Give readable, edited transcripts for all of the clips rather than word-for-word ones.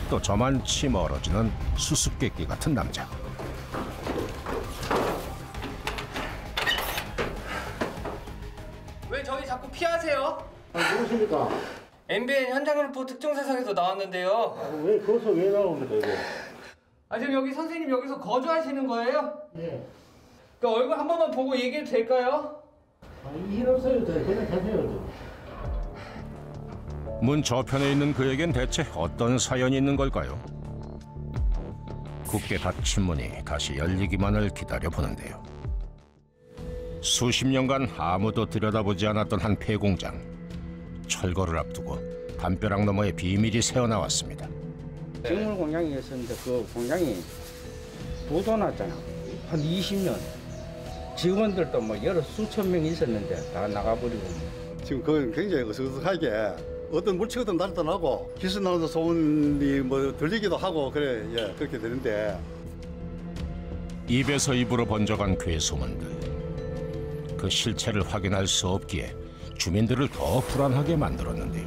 또 저만치 멀어지는 수수께끼 같은 남자. 왜 저희 자꾸 피하세요? 누구십니까? MBN 현장일보 특종세상에서 나왔는데요. 왜 거기서 왜 나옵니까 이거? 지금 여기 선생님 여기서 거주하시는 거예요? 예. 그 얼굴 한 번만 보고 얘기해도 될까요? 일 없어요. 그냥 가세요. 문 저편에 있는 그에겐 대체 어떤 사연이 있는 걸까요? 굳게 닫힌 문이 다시 열리기만을 기다려보는데요. 수십 년간 아무도 들여다보지 않았던 한 폐공장. 철거를 앞두고 담벼락 너머에 비밀이 새어나왔습니다. 식물 공장이 있었는데 그 공장이 부도났잖아. 한 20년. 직원들도 뭐 여러 수천 명 있었는데 다 나가버리고. 지금 그건 굉장히 어수선하게 어떤 물체거든 나타나고 기스 나는 소문이 뭐 들리기도 하고 그래 그렇게 되는데 입에서 입으로 번져간 괴소문들. 그 실체를 확인할 수 없기에 주민들을 더 불안하게 만들었는데요.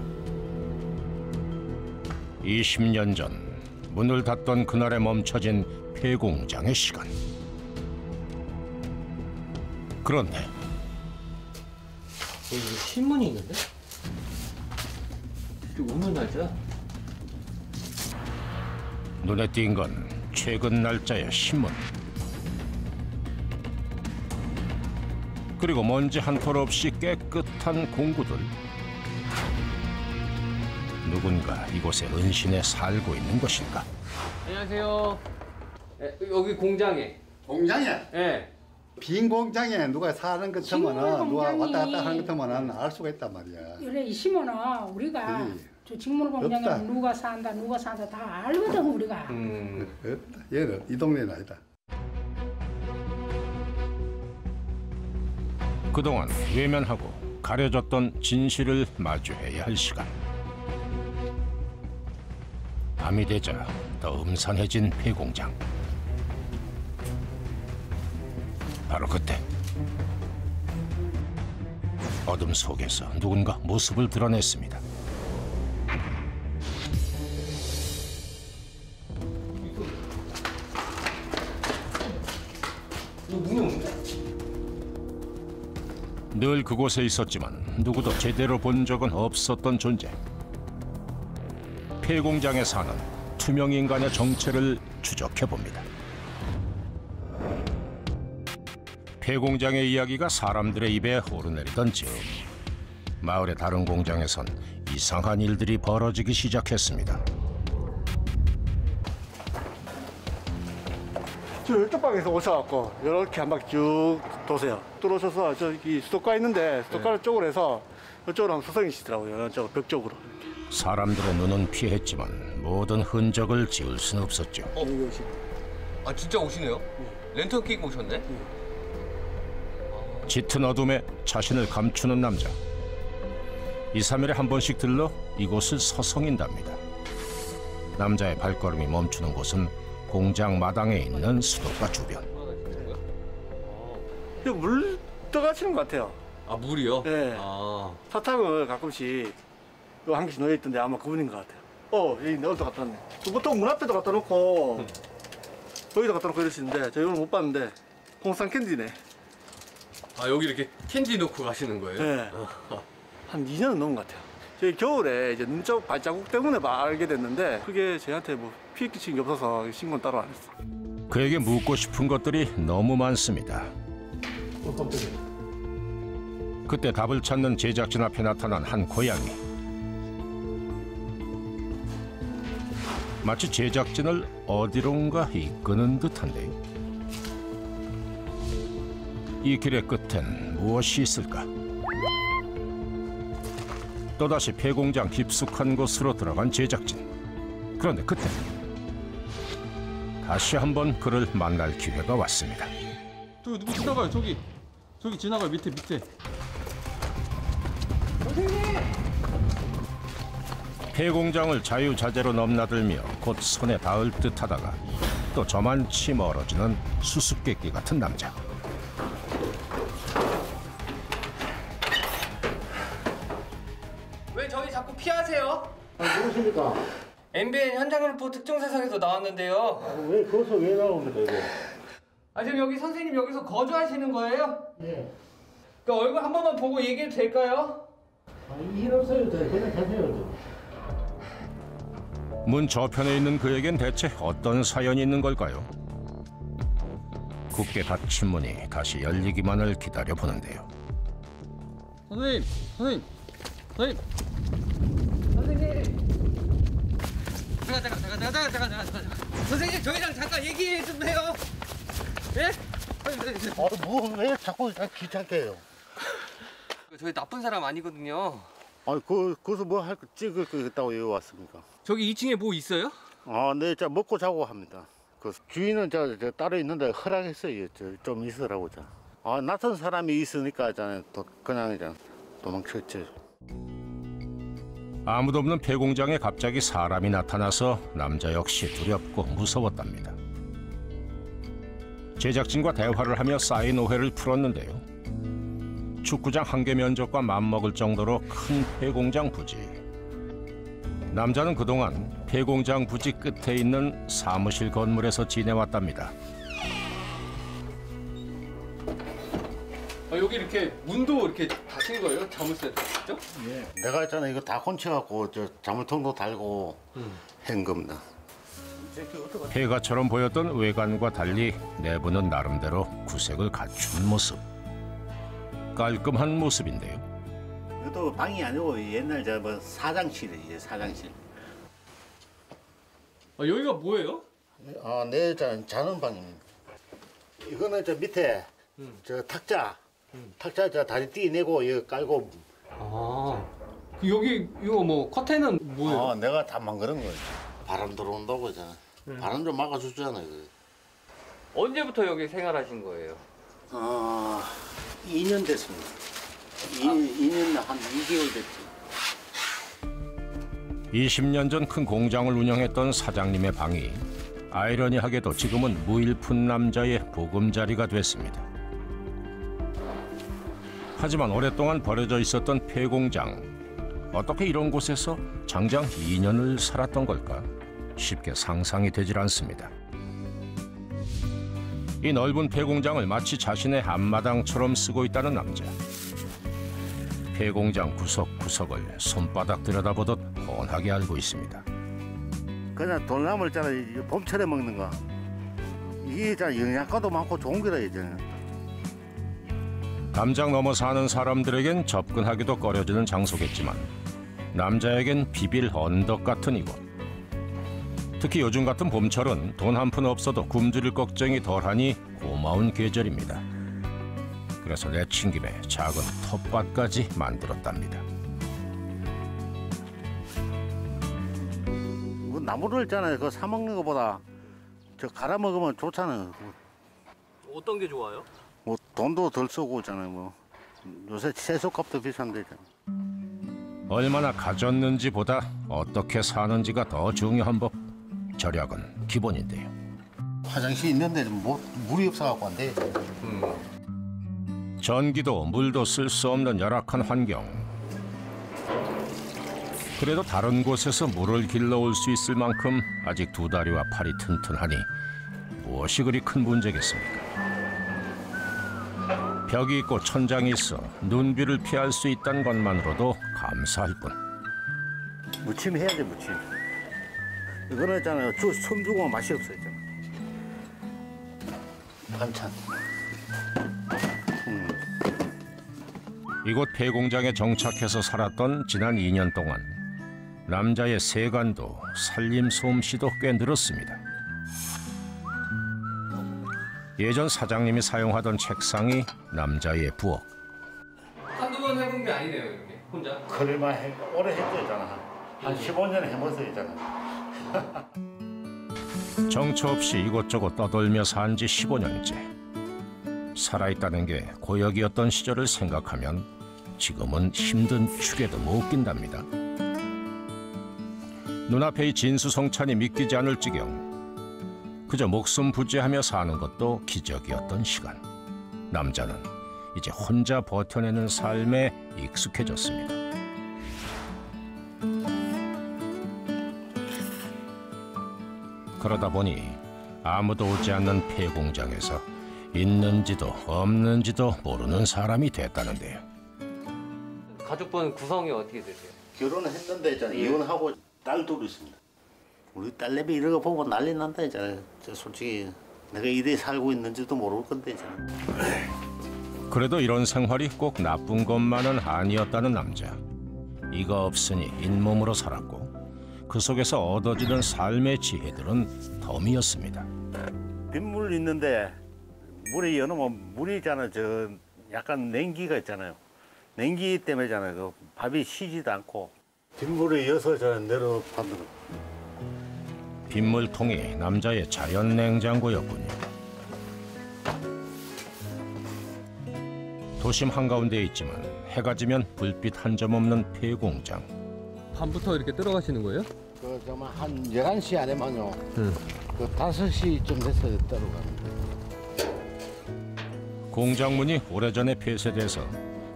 20년 전 문을 닫던 그날에 멈춰진 폐공장의 시간. 그런데 여기 신문이 있는데? 이게 오늘 날짜야? 눈에 띈 건 최근 날짜의 신문. 그리고 먼지 한 톨 없이 깨끗한 공구들. 누군가 이곳에 은신해 살고 있는 것일까? 안녕하세요. 여기 공장에. 공장에 네. 빈 공장에 누가 사는 것 같으면은 누가 왔다 갔다 하는 것 같으면은 알 수가 있단 말이야. 이래 있으면은 우리가 저 직물 공장에 없다. 누가 산다 다 알거든 우리가. 없다. 얘는 이 동네는 아니다. 그동안 외면하고 가려졌던 진실을 마주해야 할 시간. 밤이 되자 더 음산해진 폐공장. 바로 그때 어둠 속에서 누군가 모습을 드러냈습니다. 문이 없는데? 늘 그곳에 있었지만 누구도 제대로 본 적은 없었던 존재. 폐공장에 사는 투명 인간의 정체를 추적해봅니다. 폐공장의 이야기가 사람들의 입에 오르내리던 즈음 마을의 다른 공장에선 이상한 일들이 벌어지기 시작했습니다. 저 이쪽 방에서 오셔갖고 이렇게 한 바퀴 쭉 도세요. 들어오셔서 저기 수도가 있는데 수도가 쪽으로 해서 이쪽으로 한번 수성이시더라고요. 이쪽 벽 쪽으로. 사람들의 눈은 피했지만 모든 흔적을 지울 수는 없었죠. 진짜 오시네요? 랜턴 끼고 오셨네? 짙은 어둠에 자신을 감추는 남자. 2, 3일에 한 번씩 들러 이곳을 서성인답니다. 남자의 발걸음이 멈추는 곳은 공장 마당에 있는 수도가 주변. 이거 물 떠가시는 것 같아요. 물이요? 네. 사탕을 가끔씩 한 개씩 넣어있던데 아마 그분인 것 같아요. 여기 어디다 갖다 놨네. 보통 문 앞에도 갖다 놓고 여기다 갖다 놓고 이러시는데 저 오늘 못 봤는데 홍상 캔디네. 여기 이렇게 캔디 넣고 가시는 거예요? 네. 한 2년은 넘은 것 같아요. 저희 겨울에 이제 눈쪽 발자국 때문에 알게 됐는데 그게 저희한테 뭐 피해 끼친 게 없어서 신고는 따로 안 했어요. 그에게 묻고 싶은 것들이 너무 많습니다. 깜짝이야. 그때 답을 찾는 제작진 앞에 나타난 한 고양이. 마치 제작진을 어디론가 이끄는 듯한데요. 이 길의 끝엔 무엇이 있을까? 또다시 폐공장 깊숙한 곳으로 들어간 제작진. 그런데 그때 다시 한번 그를 만날 기회가 왔습니다. 저기 누구 지나가요? 저기 지나가요. 밑에. 폐공장을 자유자재로 넘나들며 곧 손에 닿을 듯하다가 또 저만치 멀어지는 수수께끼 같은 남자. 왜 저희 자꾸 피하세요? 누구십니까? MBN 현장일보 특종세상에서 나왔는데요. 왜 거기서 왜 나옵니까 이거? 아 지금 여기 선생님 여기서 거주하시는 거예요? 예. 그 얼굴 한 번만 보고 얘기해도 될까요? 일 없어요. 그냥 가세요. 문 저편에 있는 그에겐 대체 어떤 사연이 있는 걸까요? 굳게 닫힌 문이 다시 열리기만을 기다려보는데요. 선생님, 선생님, 선생님. 선생님. 잠깐. 선생님 저희랑 잠깐 얘기 좀 해요. 예? 왜 자꾸 귀찮게 해요? 저희 나쁜 사람 아니거든요. 거기서 뭐 할 거 찍을 거 있다고 여기 왔습니까? 저기 2층에 뭐 있어요? 네, 자 먹고 자고 합니다. 그 주인은 저 따로 있는데 허락했어요. 좀 있으라고 자. 낯선 사람이 있으니까 그냥 도망쳤죠. 아무도 없는 폐공장에 갑자기 사람이 나타나서 남자 역시 두렵고 무서웠답니다. 제작진과 대화를 하며 쌓인 오해를 풀었는데요. 축구장 한 개 면적과 맞먹을 정도로 큰 폐공장 부지. 남자는 그동안 폐공장 부지 끝에 있는 사무실 건물에서 지내왔답니다. 여기 이렇게 문도 이렇게 닫힌 거예요? 자물쇠 닫죠? 예. 내가 있잖아 이거 다 콘쳐갖고 자물통도 달고 한 겁니다. 폐가처럼 보였던 외관과 달리 내부는 나름대로 구색을 갖춘 모습. 깔끔한 모습인데요. 이것도 방이 아니고 옛날 사장실이에요. 사장실. 여기가 뭐예요? 내 자는 방입니다. 이거는 저 밑에 저 탁자 다리 띄내고 여기 깔고. 여기 이거 뭐 커튼은 뭐예요? 내가 다 만드는 거예요. 바람 들어온다고 하잖아. 바람 좀 막아주잖아요. 언제부터 여기 생활하신 거예요? 2년 됐습니다. 2년 한 2개월 됐지. 20년 전 큰 공장을 운영했던 사장님의 방이 아이러니하게도 지금은 무일푼 남자의 보금자리가 됐습니다. 하지만 오랫동안 버려져 있었던 폐공장. 어떻게 이런 곳에서 장장 2년을 살았던 걸까? 쉽게 상상이 되질 않습니다. 이 넓은 폐공장을 마치 자신의 앞마당처럼 쓰고 있다는 남자. 폐공장 구석구석을 손바닥 들여다보듯 훤하게 알고 있습니다. 그냥 돌나물 있잖아. 봄철에 먹는 거. 이게 영양가도 많고 좋은 거라 이제. 담장 넘어 사는 사람들에겐 접근하기도 꺼려지는 장소겠지만 남자에겐 비빌 언덕 같은 이곳. 특히 요즘 같은 봄철은 돈 한 푼 없어도 굶주릴 걱정이 덜하니 고마운 계절입니다. 그래서 내친 김에 작은 텃밭까지 만들었답니다. 나무를 있잖아요. 그거 사 먹는 것보다 갈아 먹으면 좋잖아요. 어떤 게 좋아요? 뭐 돈도 덜 쓰고 있잖아요. 요새 채소값도 비싼데. 얼마나 가졌는지보다 어떻게 사는지가 더 중요한 법. 절약은 기본인데요. 화장실 있는데 물이 없어갖고 안 돼. 전기도 물도 쓸 수 없는 열악한 환경. 그래도 다른 곳에서 물을 길러올 수 있을 만큼 아직 두 다리와 팔이 튼튼하니 무엇이 그리 큰 문제겠습니까? 벽이 있고 천장이 있어 눈비를 피할 수 있다는 것만으로도 감사할 뿐. 무침 해야지 무침. 이거는 있잖아요. 숨 주고 맛이 없어 있잖아. 반찬. 이곳 폐공장에 정착해서 살았던 지난 2년 동안 남자의 세간도 살림 솜씨도 꽤 늘었습니다. 예전 사장님이 사용하던 책상이 남자의 부엌. 한두 번 해본 게 아니네요, 여기 혼자. 그럴만 오래 했죠, 있잖아. 한 15년 해봤어, 있잖아. 정처 없이 이곳저곳 떠돌며 산 지 15년째. 살아있다는 게 고역이었던 시절을 생각하면 지금은 힘든 축에도 못 낀답니다. 눈앞의 진수성찬이 믿기지 않을 지경. 그저 목숨 부지하며 사는 것도 기적이었던 시간. 남자는 이제 혼자 버텨내는 삶에 익숙해졌습니다. 그러다 보니 아무도 오지 않는 폐공장에서 있는지도 없는지도 모르는 사람이 됐다는데요. 가족분 구성이 어떻게 되세요? 결혼을 했는데 있잖아요. 이혼하고 딸 둘이 있습니다. 우리 딸내미 이런 거 보면 난리 난다 있잖아요. 저 솔직히 내가 이래 살고 있는지도 모를 건데 있잖아요. 그래도 이런 생활이 꼭 나쁜 것만은 아니었다는 남자. 이가 없으니 잇몸으로 살았고 그 속에서 얻어지는 삶의 지혜들은 덤이었습니다. 빗물 있는데 물에 여놓으면 물이잖아요. 저 약간 냉기가 있잖아요. 냉기 때문에잖아요. 그 밥이 쉬지도 않고 빗물에 여서 저 내려받는 거. 빗물통이 남자의 자연 냉장고였군요. 도심 한가운데에 있지만 해가 지면 불빛 한 점 없는 폐공장. 밤부터 이렇게 들어가시는 거예요? 그 정말 한 11시 안에만요. 그 5시쯤 됐어요. 떨어가는데. 공장 문이 오래전에 폐쇄돼서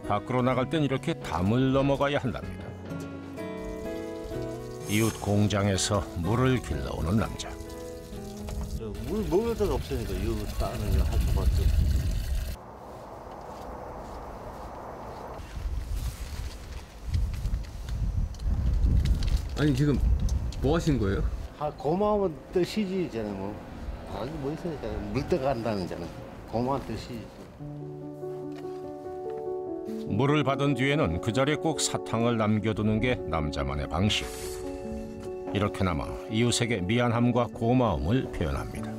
밖으로 나갈 땐 이렇게 담을 넘어가야 한답니다. 이웃 공장에서 물을 길러오는 남자. 물 먹을 데가 없으니까 이거 따는 거 할 수밖에 없어요. 아니 지금 뭐 하신 거예요? 고마운 뜻이지 저는 뭐 다른 게 뭐 있어요. 저는 물 떠간다는 저는 고마운 뜻이지. 물을 받은 뒤에는 그 자리에 꼭 사탕을 남겨두는 게 남자만의 방식. 이렇게나마 이웃에게 미안함과 고마움을 표현합니다.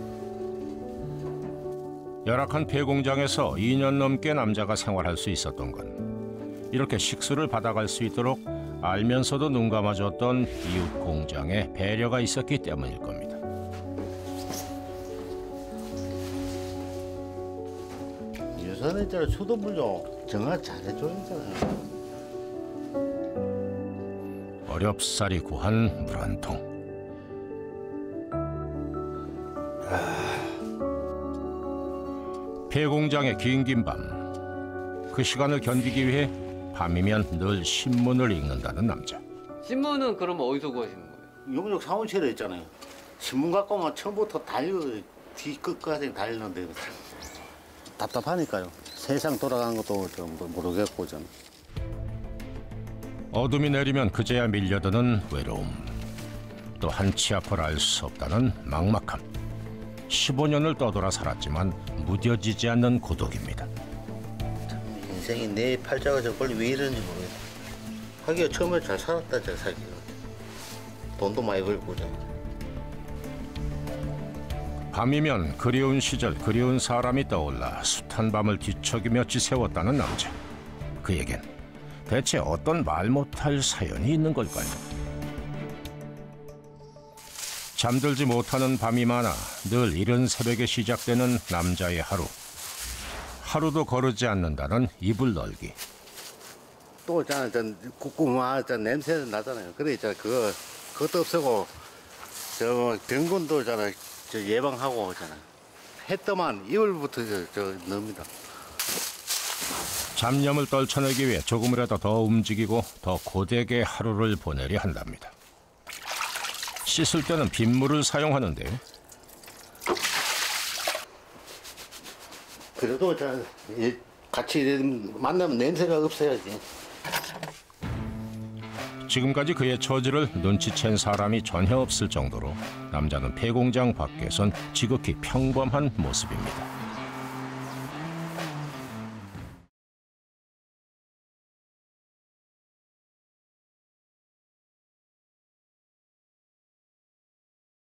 열악한 폐공장에서 2년 넘게 남자가 생활할 수 있었던 건 이렇게 식수를 받아갈 수 있도록 알면서도 눈 감아줬던 이웃 공장에 배려가 있었기 때문일 겁니다. 유선에 있잖아요. 수돗물요. 정화 잘해줘야잖아요. 어렵사리 구한 물 한 통. 폐공장의 긴 밤. 그 시간을 견디기 위해 밤이면 늘 신문을 읽는다는 남자. 신문은 그럼 어디서 구하시는 거예요? 용역 사무실에 있잖아요. 신문 갖고 오면 처음부터 뒤끝까지 달리는데 답답하니까요. 세상 돌아가는 것도 좀 모르겠고 저는. 어둠이 내리면 그제야 밀려드는 외로움. 또 한치 앞을 알 수 없다는 막막함. 15년을 떠돌아 살았지만 무뎌지지 않는 고독입니다. 인생이 내 팔자가 저걸 왜 이러는지 모르겠어. 하기가 처음에 잘 살았다 저 살기가. 돈도 많이 벌고 저. 밤이면 그리운 시절 그리운 사람이 떠올라 숱한 밤을 뒤척이며 지새웠다는 남자. 그에겐 대체 어떤 말 못할 사연이 있는 걸까요? 잠들지 못하는 밤이 많아 늘 이른 새벽에 시작되는 남자의 하루. 하루도 거르지 않는다는 이불 널기. 또 있잖아, 저 냄새 나잖아요. 그래 있잖아, 그것도 없애고 저 병균도 있잖아, 저 예방하고 있잖아. 해 떠만 이불부터 저 넣습니다. 잡념을 떨쳐내기 위해 조금이라도 더 움직이고 더 고되게 하루를 보내려 한답니다. 씻을 때는 빗물을 사용하는데요. 그래도 같이 만나면 냄새가 없어야지. 지금까지 그의 처지를 눈치챈 사람이 전혀 없을 정도로 남자는 폐공장 밖에선 지극히 평범한 모습입니다.